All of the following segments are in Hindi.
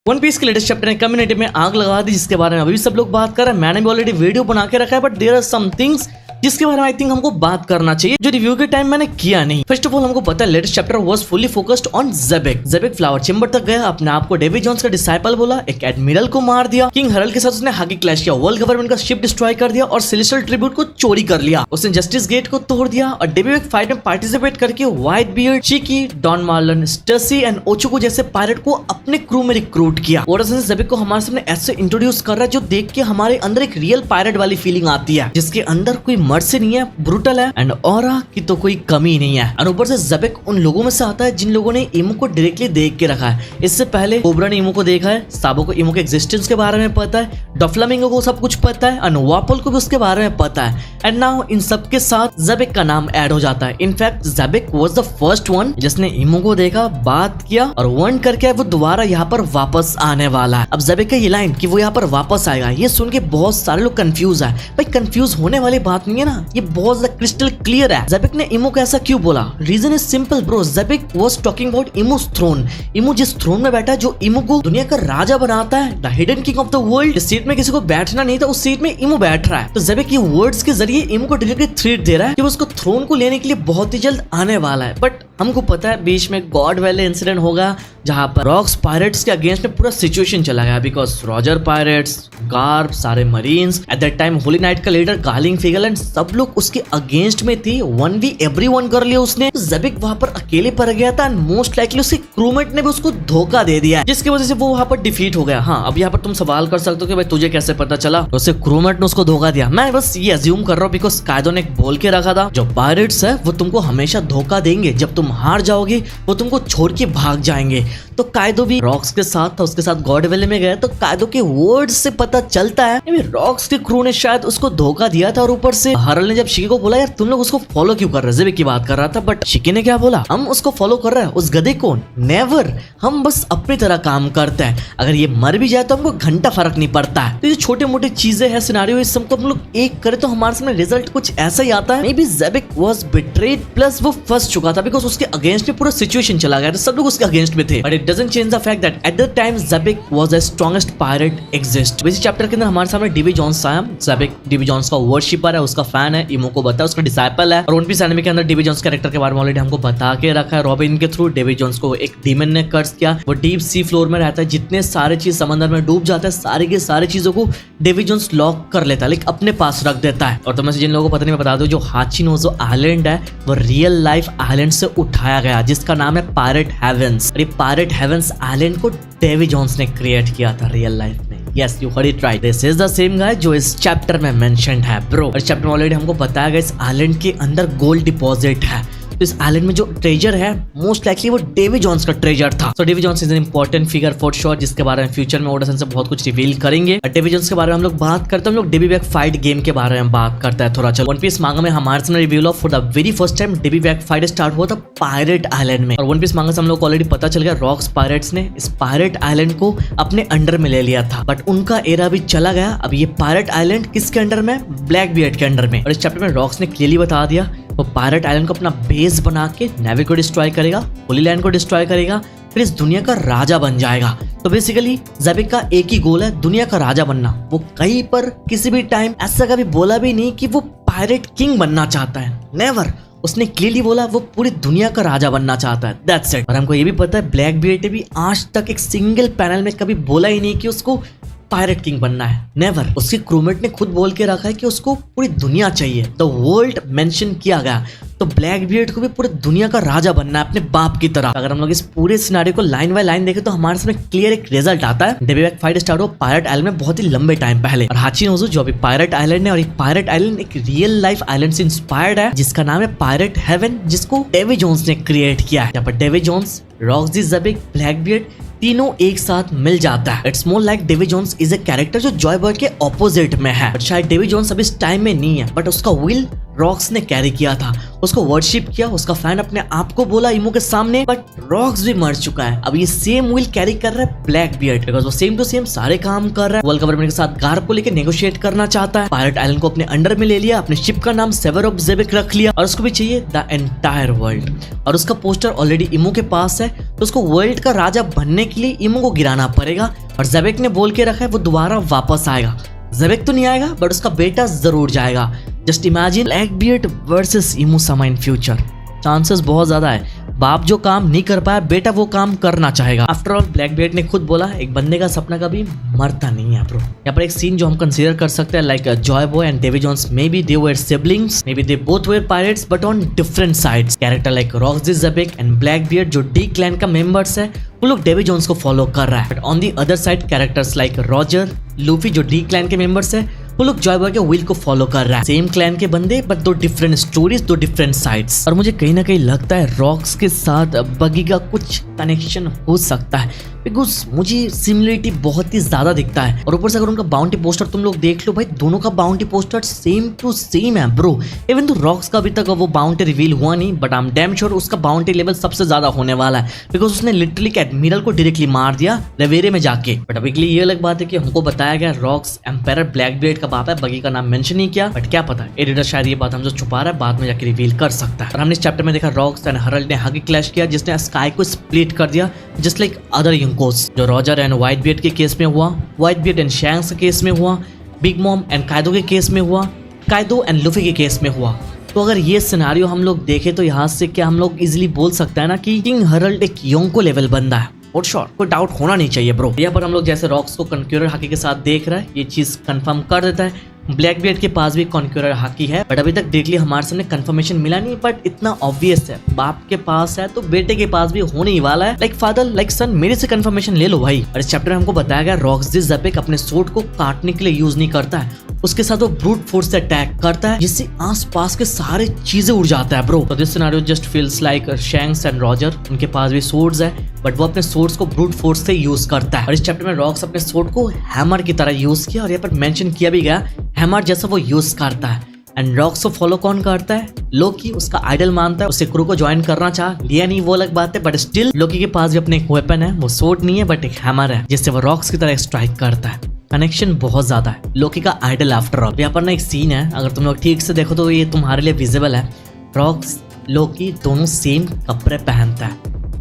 वन पीस के लेटेस्ट चैप्टर ने कम्युनिटी में आग लगा दी, जिसके बारे में अभी सब लोग बात कर रहे हैं। मैंने भी ऑलरेडी वीडियो बना के रखा है, but there are some things जिसके बारे में आई थिंक हमको बात करना चाहिए, जो रिव्यू के टाइम मैंने किया नहीं। फर्स्ट ऑफ ऑल हमको पता है latest chapter was fully focused on Xebec. Xebec flower chamber तक गया, अपने आप को डेवी जोन्स का डिसाइपल बोला, एक एडमिरल को मार दिया, किंग हरल्ड के साथ उसने हाकी क्लैश किया, वर्ल्ड गवर्नमेंट का शिप डिस्ट्रॉय कर दिया और सेलेस्टियल ट्रिब्यूट को चोरी कर लिया। उसने जस्टिस गेट को तोड़ दिया और डेवी एक फाइट में पार्टिसिपेट करके Whitebeard, Chiki, Don Marlon, Stussy and Ochuko जैसे पायरेट को अपने क्रू में रिक्रूट किया। और ज़ेबेक को हमारे सामने ऐसे इंट्रोड्यूस कर रहा है जो देख के हमारे अंदर एक रियल पायरेट वाली फीलिंग आती है, जिसके अंदर कोई मर्सी नहीं है, ब्रूटल है एंड ऑरा की तो कोई कमी नहीं है। और ऊपर से ज़ेबेक उन लोगों में से आता है जिन लोगों ने इमो को डायरेक्टली देख के रखा है। इससे पहले कोबरा ने इमो को देखा है, साबो को इमो के एग्जिस्टेंस के बारे में पता है, डोफ्लामिंगो को सब कुछ पता है, एंड वापल को भी उसके बारे में पता है। एंड नाउ इन सब के साथ ज़ेबेक का नाम ऐड हो जाता है। In fact Xebec was the first one जिसने इमो को देखा, बात किया और वन करके वो दोबारा यहाँ पर वापस आने वाला है। अब ज़ेबेक का ये लाइन कि वो यहाँ पर वापस आएगा, ये सुन के बहुत सारे लोग कंफ्यूज है। भाई कंफ्यूज होने वाली बात नहीं है ना, ये बहुत ज्यादा क्रिस्टल क्लियर है। ज़ेबेक ने इमो को ऐसा क्यों बोला? Reason is simple bro, Xebec was talking about Imu's throne. Imu जिस थ्रोन में बैठा है, जो इमो को दुनिया का राजा बनाता है, the hidden king of the world, जिस सीट में किसी को बैठना नहीं था उस सीट में इमो बैठ रहा है। तो ज़ेबेक ये वर्ड्स के जरिए इमो को डायरेक्टली थ्रेट दे रहा है कि वो उसको थ्रोन को लेने के लिए बहुत ही जल्द आने वाला है। बट हमको पता है बीच में गॉड वैले इंसिडेंट होगा, जहां पर रॉक्स पायरेट्स के अगेंस्ट में पूरा सिचुएशन चला गया, बिकॉज रॉजर पायरेट्स, गार्ब, सारे marines, at that time Holi night का लीडर गार्लिंग फिगल एंड सब लोग उसके अगेंस्ट में थे। 1v एवरीवन कर लिया उसने। ज़ेबेक वहां पर अकेले पड़ गया था एंड मोस्ट लाइकली उसके क्रूमेट ने भी उसको धोखा दे दिया, जिसकी वजह से वो वहां पर डिफीट हो गया। हाँ, अब यहाँ पर तुम सवाल कर सकते हो कि भाई तुझे कैसे पता चला उससे क्रूमेट ने उसको धोखा दिया। मैं बस ये अज्यूम कर रहा हूँ बिकॉज कायदो ने बोल के रखा था जो पायरेट्स है वो तुमको हमेशा धोखा देंगे, जब तुम हार जाओगे वो तुमको छोड़ के भाग जाएंगे। तो कायदो भी रॉक्स के साथ था, उसके साथ गॉड वैले में गया। तो कायदो के वर्ड्स से पता चलता है रॉक्स के क्रू ने शायद उसको धोखा दिया था। और ऊपर से हरल ने जब शिकी को बोला यार तुम लोग उसको फॉलो क्यों कर रहे हो, ज़ेबेक की बात कर रहा था, बट शिकी ने क्या बोला, हम उसको फॉलो कर रहे हैं, उस गधे को नेवर, हम बस अपनी तरह काम करते हैं, अगर ये मर भी जाए तो हमको घंटा फर्क नहीं पड़ता है। तो ये छोटे मोटे चीजें हैं, सिनेरियो, इस सबको हम लोग एक करें तो हमारे सामने रिजल्ट कुछ ऐसा ही आता है। Maybe Xebec was betrayed plus वो फंस चुका था बिकॉज उसके अगेंस्ट में पूरा सिचुएशन चला गया था, सब लोग उसके अगेंस्ट में थे। But it doesn't change the fact that at the time Xebec was the strongest pirate exist. इस चैप्टर के अंदर हमारे सामने डेवी जोन्स आया। ज़ेबेक डेवी जोन्स का वर्शिपर है, उसका फैन है, इमो को बता उसका डिसाइपल है। और वन पीस एनिमे के अंदर डेवी जोन्स कैरेक्टर के बारे में ऑलरेडी हमको बता के रखा है। रॉबिन के थ्रू डेवी जोन्स को एक डीमन ने कर्स किया, वो डीप सी फ्लोर में रहता है, जितने सारे चीज समंदर में डूब जाता है सारी के सारी चीजों को डेवी जोन्स लॉक कर लेता है, लाइक अपने पास रख देता है। और तुम्हें जिन लोगों को पता नहीं मैं बता दूं, जो हाचिनोजो आइलैंड है वो रियल लाइफ आइलैंड से उठाया गया, जिसका नाम है पायरेट हेवेंस। और ये पायरेट हेवेंस आइलैंड को डेवी जोन्स ने क्रिएट किया था रियल लाइफ में। Yes, you heard it right. This is the same guy जो इस चैप्टर में मेंशन्ड है ब्रो। और चैप्टर में ऑलरेडी हमको बताया गया इस आइलैंड के अंदर गोल्ड डिपॉजिट है। तो इस आइलैंड में जो ट्रेजर है मोस्ट लाइकली वो डेवी जोन्स का ट्रेजर था। So Davy Jones is an important figure for sure, जिसके बारे में फ्यूचर में ओडासन से बहुत कुछ रिवील करेंगे। डेवी जोन्स के बारे में हम लोग बात करते हैं, हम लोग डेवी बैक फाइट गेम के बारे में बात करता है थोड़ा। चलो वन पीस मांगा में हमारे सामने reveal of for the very first time Davy back fight start हुआ था पायरेट आइलैंड में। और वन पीस मांगा से हम लोग ऑलरेडी पता चल गया रॉक्स पायरेट्स ने इस पायरेट आइलैंड को अपने अंडर में ले लिया था, बट उनका एरा भी चला गया। अब ये पायरेट आइलैंड किसके अंडर में? ब्लैक बियर्ड के अंडर में। और इस चैप्टर में रॉक्स ने क्लियरली बता दिया वो पायरेट आइलैंड को अपना बेस बना के नेवी को डिस्ट्रॉय करेगा, होली लैंड को डिस्ट्रॉय करेगा, फिर इस दुनिया का राजा बन जाएगा। तो बेसिकली ज़ेबेक का एक ही गोल है, दुनिया का राजा बनना। वो कहीं पर किसी भी टाइम ऐसा कभी बोला भी नहीं कि वो पायरेट किंग बनना चाहता है, नेवर। उसने क्लियरली बोला वो पूरी दुनिया का राजा बनना चाहता है, दैट्स इट। और हमको ये भी पता है ब्लैक बियर्ड ने भी आज तक एक सिंगल पैनल में कभी बोला ही नहीं कि उसको पायरेट किंग बनना है, नेवर। उसके क्रूमेट ने खुद बोल के रखा है कि उसको पूरी दुनिया चाहिए, द वर्ल्ड मेंशन किया गया। तो ब्लैक बियर्ड को भी पूरी दुनिया का राजा बनना है अपने बाप की तरह। अगर हम लोग इस पूरे सिनेरियो को लाइन बाय लाइन देखें तो हमारे सामने क्लियर एक रिजल्ट आता है। डेवी बैक फाइट स्टार्ट हो पायरेट आइलैंड में बहुत ही लंबे टाइम पहले, और हाचिनोजो जो अभी पायरेट आइलैंड है, और ये पायरेट आइलैंड एक रियल लाइफ आइलैंड से इंस्पायर्ड है, जिसका नाम है पायरेट हेवन, जिसको डेवी जोन्स ने क्रिएट किया है। यहाँ पर Davy Jones, Roxy, Xebec, Blackbeard तीनों एक साथ मिल जाता है। It's more like Davy Jones is a character जो जॉय बॉय के ऑपोजिट में है। बट शायद डेवी जोन्स अभी इस टाइम में नहीं है, बट उसका विल रॉक्स ने कैरी किया था, उसको वर्शिप किया, उसका फैन अपने आप को बोला इमू के सामने, बट रॉक्स भी मर चुका है। अब ये सेम विल कैरी कर रहा है ब्लैक बियर्ड, बिकॉज वो सेम टू सेम सारे काम कर रहा है। वर्ल्ड गवर्नमेंट के साथ गार्प को लेकर नेगोशिएट करना चाहता है, पायरेट आइलैंड को अपने अंडर में ले लिया, अपने शिप का नाम सेवर ऑफ जेबेक रख लिया, और उसको भी चाहिए द एंटायर वर्ल्ड। और उसका पोस्टर ऑलरेडी इमू के पास है, तो उसको वर्ल्ड का राजा बनने के लिए इमू को गिराना पड़ेगा। और जेबेक ने बोल के रखा है वो दोबारा वापस आएगा। जेबेक तो नहीं आएगा, बट उसका बेटा जरूर जाएगा। Just imagine black beard versus emu समा इन फ्यूचर। चांसेस बहुत ज्यादा है, बाप जो काम नहीं कर पाया बेटा वो काम करना चाहेगा। आफ्टर ऑल ब्लैक बियर्ड ने खुद बोला एक बंदे का सपना कभी मरता नहीं है ब्रो। यहाँ पर एक सीन जो हम कंसीडर कर सकते हैं, like Joy Boy and Davy Jones, may be they were siblings, may be they both were pirates but on different sides. Character like Rocks Xebec and Blackbeard जो डी क्लैन का मेंबर्स है वो लोग डेवी जोन्स को फॉलो कर रहा है, but on the other side characters like Roger, Luffy जो डी क्लैन के मेंबर्स है वो लोग जॉय बॉय के विल को फॉलो कर रहा है। सेम क्लैन के बंदे बट दो डिफरेंट स्टोरीज, दो डिफरेंट साइड्स। और मुझे कहीं ना कहीं लगता है रॉक्स के साथ बगी का कुछ कनेक्शन हो सकता है, बिकॉज मुझे सिमिलरिटी बहुत ही ज्यादा दिखता है। और ऊपर से अगर उनका बाउंटी पोस्टर तुम लोग देख लो भाई, दोनों का bounty poster same to same है ब्रो। इवन तो रॉक्स का अभी तक वो बाउंटी रिवील हुआ नहीं, but I am damn sure उसका बाउंटी लेवल सबसे ज्यादा होने वाला है, बिकॉज उसने लिटरली एडमिरल को डायरेक्टली मार दिया रेवेरे में जाके। बट अभी के लिए ये अलग बात है कि हमको बताया गया रॉक्स एम्पायर ब्लैक बियर्ड का बाप है, बगी का नाम मेंशन नहीं किया, बट क्या पता एडिटर शायद ये बात हमसे छुपा रहा है, बाद में जाके रिवील कर सकता है। और हमने इस चैप्टर में देखा रॉक्स एंड हरल्ड ने हागी क्लैश किया, जिसने स्काई को स्प्लिट कर दिया, जस्ट लाइक अदर यंकोस जो रॉजर एंड व्हाइट बियर्ड के केस में हुआ, व्हाइट बियर्ड एंड शैंक्स के केस में हुआ, बिग मॉम एंड कायदो के केस में हुआ, कायदो एंड लुफी के केस में हुआ। तो अगर ये सिनेरियो हम लोग देखें तो यहाँ से क्या हम लोग इजिली बोल सकते हैं ना कि किंग हरल्ड एक योंको लेवल बंदा है, और श्योर कोई डाउट होना नहीं चाहिए ब्रो। यहाँ पर हम लोग जैसे रॉक्स को कॉन्क्यूरर हाकी के साथ देख रहा है, ये चीज कंफर्म कर देता है। ब्लैक बियर्ड के पास भी कॉन्क्यूरर हाकी है, बट अभी तक डायरेक्टली हमारे सामने कंफर्मेशन मिला नहीं, बट इतना ऑब्वियस है बाप के पास है तो बेटे के पास भी होने ही वाला है। लाइक फादर लाइक सन, मेरे से कंफर्मेशन ले लो भाई। और इस चैप्टर में हमको बताया गया रॉक्स जेबेक अपने सोर्ड को काटने के लिए यूज नहीं करता है, उसके साथ वो ब्रूट फोर्स से अटैक करता है, जिससे आसपास के सारे चीजें उड़ जाता है ब्रो। तो this scenario just feels like shanks and Roger, उनके पास भी सोर्ड्स है, बट वो अपने सोर्ड्स को ब्रूट फोर्स से यूज करता है। और इस चैप्टर में रॉक्स अपने सोर्ड को हैमर की तरह यूज किया, और यहाँ पर मेंशन किया भी गया हैमर जैसा वो यूज करता है। एंड रॉक्स को फॉलो कौन करता है? लोकी उसका आइडल मानता है, उसे क्रू को ज्वाइन करना चाह लिया नहीं वो अलग बात है, बट स्टिल लोकी के पास भी अपने एक वेपन है, वो सोर्ड नहीं है बट एक हैमर है, जिससे वो रॉक्स की तरह स्ट्राइक करता है। कनेक्शन बहुत ज्यादा है, लोकी का आइडल आफ्टर ऑल। यहाँ पर ना एक सीन है, अगर तुम लोग ठीक से देखो तो ये तुम्हारे लिए विजिबल है। रॉक्स लोकी दोनों सेम कपड़े पहनता है,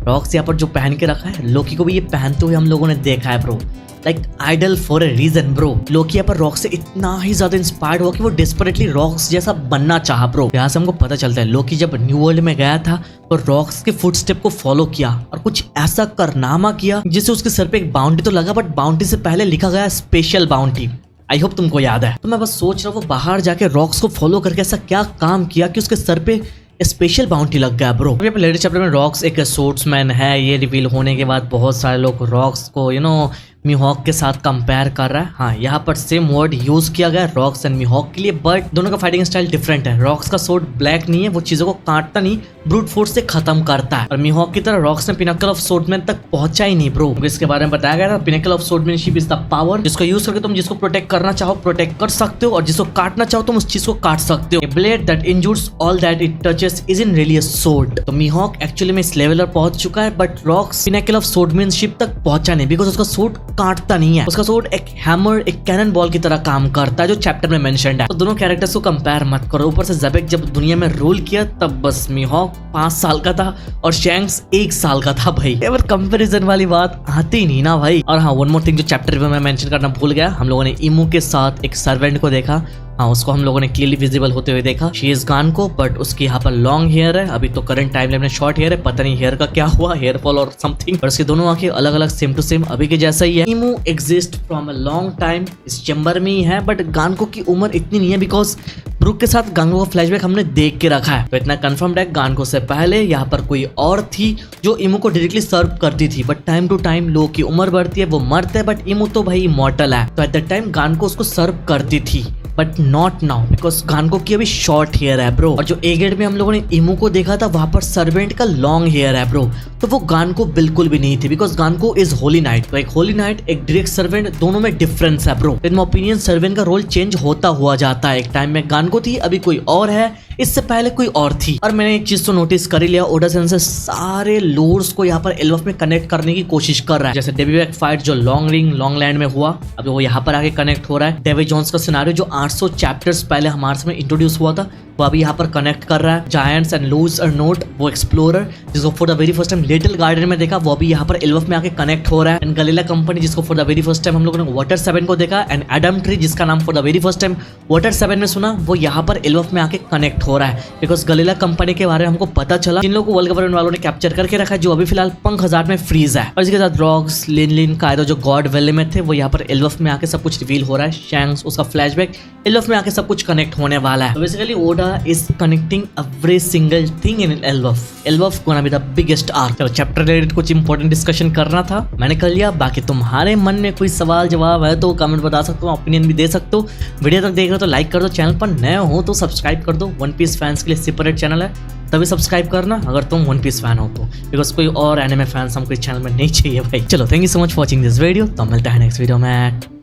रॉक्स यहाँ पर जो पहन के रखा है लोकी को भी ये पहनते हुए हम लोगों ने देखा है bro. Like idol for a reason bro. Loki यहाँ पर रॉक्स से इतना ही ज्यादा इंस्पायर्ड हुआ कि वो डेस्परेटली रॉक्स जैसा बनना चाहा ब्रो। यहाँ से हमको पता चलता है लोकी जब न्यू वर्ल्ड में गया था तो रॉक्स के फुटस्टेप को फॉलो किया और कुछ ऐसा कारनामा किया जिससे उसके सर पे एक बाउंटी तो लगा, बट बाउंटी से पहले लिखा गया स्पेशल बाउंटी। आई होप तुमको याद है। तो मैं बस सोच रहा हूँ वो बाहर जाके रॉक्स को फॉलो करके ऐसा क्या काम किया कि उसके सर पे स्पेशल बाउंटी लग गया ब्रो। अभी लेटेस्ट चैप्टर में रॉक्स एक स्पोर्ट्समैन है, ये रिवील होने के बाद बहुत सारे लोग रॉक्स को मिहॉक के साथ कंपेयर कर रहा है। हाँ, यहाँ पर सेम वर्ड यूज किया गया रॉक्स एंड मिहॉक के लिए, बट दोनों का फाइटिंग स्टाइल डिफरेंट है। रॉक्स का सोर्ड ब्लैक नहीं है, वो चीजों को काटता नहीं, ब्रूट फोर्स से खत्म करता है। और मिहॉक की तरह रॉक्स ने पिनेकल ऑफ स्वॉर्डमैन तक पहुंचा ही नहीं ब्रो। इसके बारे में बताया गया था pinnacle of swordsmanship is the power जिसको यूज करके तुम जिसको प्रोटेक्ट करना चाहो प्रोटेक्ट कर सकते हो, और जिसको काटना चाहो तुम उस चीज को काट सकते हो। Blade that injures all that it touches isn't really a sword. तो मिहॉक एक्चुअली में इस लेवल पर पहुंच चुका है, but rocks pinnacle of swordsmanship तक पहुंचा नहीं, बिकॉज उसका स्वॉर्ड काटता नहीं है। उसका स्वॉर्ड एक हैमर, एक कैनन बॉल की तरह काम करता है, जो चैप्टर में मेंशन्ड है। तो दोनों कैरेक्टर्स को कंपेयर मत करो। ऊपर से जेबेक जब दुनिया में रूल किया तब बस मिहॉक 5 साल का था और शैंक्स 1 साल का था भाई। एवर कंपैरिजन वाली बात आती ही नहीं ना भाई। और हाँ, वन मोर थिंग जो चैप्टर में मैं मेंशन करना भूल गया, हम लोगों ने इमू के साथ एक सर्वेंट को देखा। हाँ, उसको हम लोगों ने क्लियरली विजिबल होते हुए देखा। शी इज गान को, बट उसकी यहाँ पर लॉन्ग हेयर है। अभी तो करंट टाइमलाइन में शॉर्ट हेयर है, पता नहीं हेयर का क्या हुआ, हेयर फॉल और समथिंग। पर उसकी दोनों आंखें अलग अलग सेम टू सेम अभी के जैसा ही है। Emu exist from a long time, इस चैम्बर में ही है, बट गानको की उम्र इतनी नहीं है, बिकॉज ब्रूक के साथ गानको का फ्लैशबैक हमने देख के रखा है। तो इतना कंफर्म्ड है गानको से पहले यहाँ पर कोई और थी जो इमू को डायरेक्टली सर्व करती थी, बट टाइम टू टाइम लोग की उम्र बढ़ती है, वो मरते हैं, बट इमू तो भाई इमॉर्टल है। तो एट दैट टाइम गानको उसको सर्व करती थी, बट नॉट नाउ बिकॉज गानको की अभी शॉर्ट हेयर है ब्रो। और जो ए ग्रेड में हम लोगों ने इमू को देखा था वहां पर सर्वेंट का लॉन्ग हेयर है ब्रो, तो वो गानको बिल्कुल भी नहीं थी बिकॉज गानको इज होली नाइट। तो एक होली नाइट एक डायरेक्ट सर्वेंट दोनों में डिफरेंस है bro. In my opinion servant का रोल चेंज होता हुआ जाता है। एक टाइम में गानको थी, अभी कोई और है, इससे पहले कोई और थी। और मैंने एक चीज तो नोटिस कर ही लिया, ओडा सेंसेई सारे लोर्स को यहाँ पर एल्वफ में कनेक्ट करने की कोशिश कर रहा है। जैसे डेवी बैक फाइट जो लॉन्ग रिंग लॉन्ग लैंड में हुआ, अब वो यहाँ पर आके कनेक्ट हो रहा है। डेवी जोन्स का सिनारियो जो 800 चैप्टर्स पहले हमारे समय इंट्रोड्यूस हुआ था वो अभी यहाँ पर कनेक्ट कर रहा है। जायंट्स एंड लूज और नोट वो एक्सप्लोरर जिसको for the very first time little garden में देखा वो अभी यहाँ पर एल्वफ में आके कनेक्ट हो रहा है। एंड गलीला कंपनी जिसको for the very first time हम लोगों ने वाटर 7 को देखा, एंड एडम ट्री जिसका नाम for the very first time water 7 में सुना, वो यहाँ पर एल्वफ में आके कनेक्ट हो रहा है। बिकॉज गलीला कंपनी के बारे में हमको पता चला जिन लोगों को वर्ल्ड गवर्नमेंट वालों ने कैप्चर करके रखा है, जो अभी फिलहाल पंख हजार में फ्रीज है। और इसके साथ रॉक्स लिन कायदो जो गॉड वैली में थे वो यहाँ पर एल्वफ में आके सब कुछ रिवील हो रहा है। शैंक्स उसका फ्लैशबैक एल्वफ में आके सब कुछ कनेक्ट होने वाला है। Basically Oda is connecting every single thing in Elbaf. Elbaf gonna be the biggest arc. चलो चैप्टर रिलेटेड कुछ इंपॉर्टेंट डिस्कशन करना था, मैंने कर लिया। बाकी तुम्हारे मन में कोई सवाल जवाब है तो कमेंट बता सकते हो, ओपिनियन भी दे सकते हो। वीडियो तक देख रहे हो तो लाइक कर दो, चैनल पर नए हो तो सब्सक्राइब कर दो। वन पीस फैंस के लिए सेपरेट चैनल है, तभी सब्सक्राइब करना अगर तुम वन पीस फैन हो तो, बिकॉज कोई और एनिमे फैंस हमको इस चैनल में नहीं चाहिए भाई। चलो thank you so much for watching this video, तो मिलता है नेक्स्ट वीडियो में।